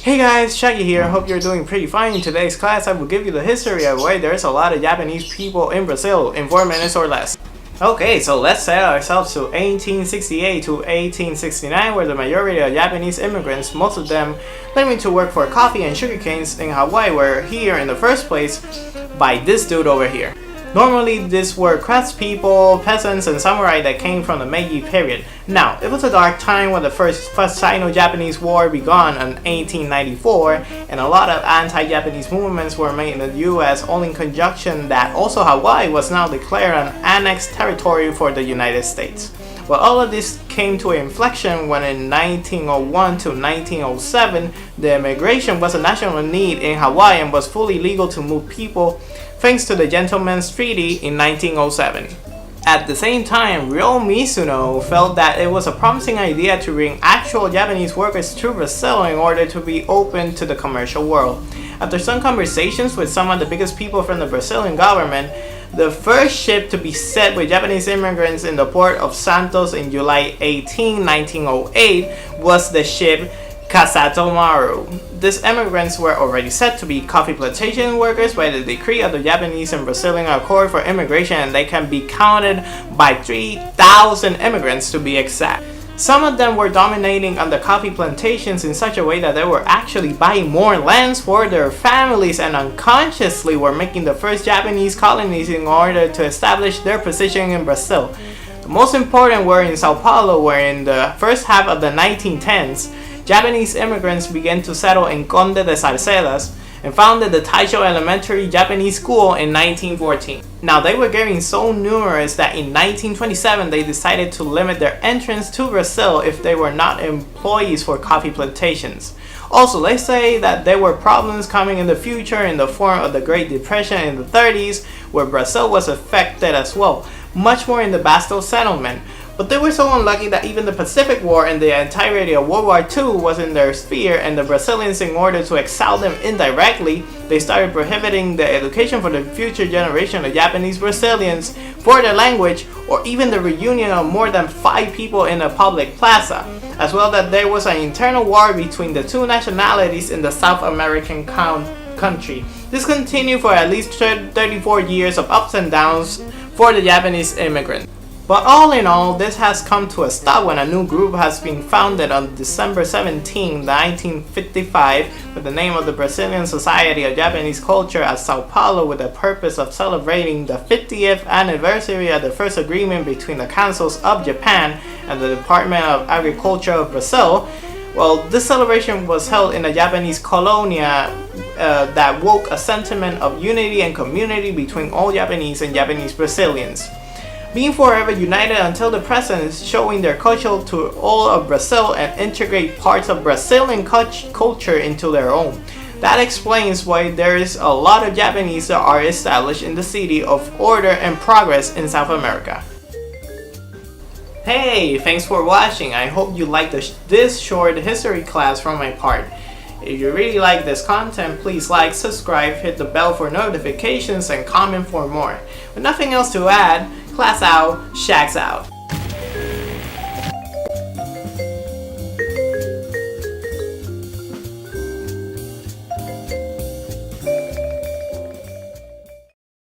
Hey guys, Shaggy here. Hope you're doing pretty fine. In today's class, I will give you the history of why there's a lot of Japanese people in Brazil in 4 minutes or less. Okay, so let's set ourselves to 1868 to 1869, where the majority of Japanese immigrants, most of them leaving to work for coffee and sugar canes in Hawaii, were here in the first place by this dude over here. Normally, these were craftspeople, peasants, and samurai that came from the Meiji period. Now, it was a dark time when the first Sino-Japanese War began in 1894, and a lot of anti-Japanese movements were made in the US, only in conjunction that also Hawaii was now declared an annexed territory for the United States. Well, all of this came to an inflection when in 1901 to 1907, the immigration was a national need in Hawaii and was fully legal to move people thanks to the Gentleman's Treaty in 1907. At the same time, Ryo Mizuno felt that it was a promising idea to bring actual Japanese workers to Brazil in order to be open to the commercial world. After some conversations with some of the biggest people from the Brazilian government, the first ship to be set with Japanese immigrants in the port of Santos in July 18, 1908 was the ship Kasato Maru. These immigrants were already set to be coffee plantation workers by the decree of the Japanese and Brazilian Accord for Immigration, and they can be counted by 3,000 immigrants to be exact. Some of them were dominating on the coffee plantations in such a way that they were actually buying more lands for their families and unconsciously were making the first Japanese colonies in order to establish their position in Brazil. The most important were in Sao Paulo, where in the first half of the 1910s, Japanese immigrants began to settle in Conde de Salcedas and founded the Taisho Elementary Japanese School in 1914. Now, they were getting so numerous that in 1927 they decided to limit their entrance to Brazil if they were not employees for coffee plantations. Also, they say that there were problems coming in the future in the form of the Great Depression in the 30s, where Brazil was affected as well, much more in the Bastos settlement. But they were so unlucky that even the Pacific War and the entirety of World War II was in their sphere, and the Brazilians, in order to excel them indirectly, they started prohibiting the education for the future generation of Japanese Brazilians for their language, or even the reunion of more than 5 people in a public plaza, as well that there was an internal war between the two nationalities in the South American country. This continued for at least 34 years of ups and downs for the Japanese immigrants. But all in all, this has come to a stop when a new group has been founded on December 17, 1955 with the name of the Brazilian Society of Japanese Culture at Sao Paulo, with the purpose of celebrating the 50th anniversary of the first agreement between the Councils of Japan and the Department of Agriculture of Brazil. Well, this celebration was held in a Japanese colonia that woke a sentiment of unity and community between all Japanese and Japanese Brazilians, being forever united until the present, showing their culture to all of Brazil and integrate parts of Brazilian culture into their own. That explains why there is a lot of Japanese that are established in the city of order and progress in South America. Hey, thanks for watching. I hope you liked this short history class from my part. If you really like this content, please like, subscribe, hit the bell for notifications, and comment for more. With nothing else to add, class out, Shags out.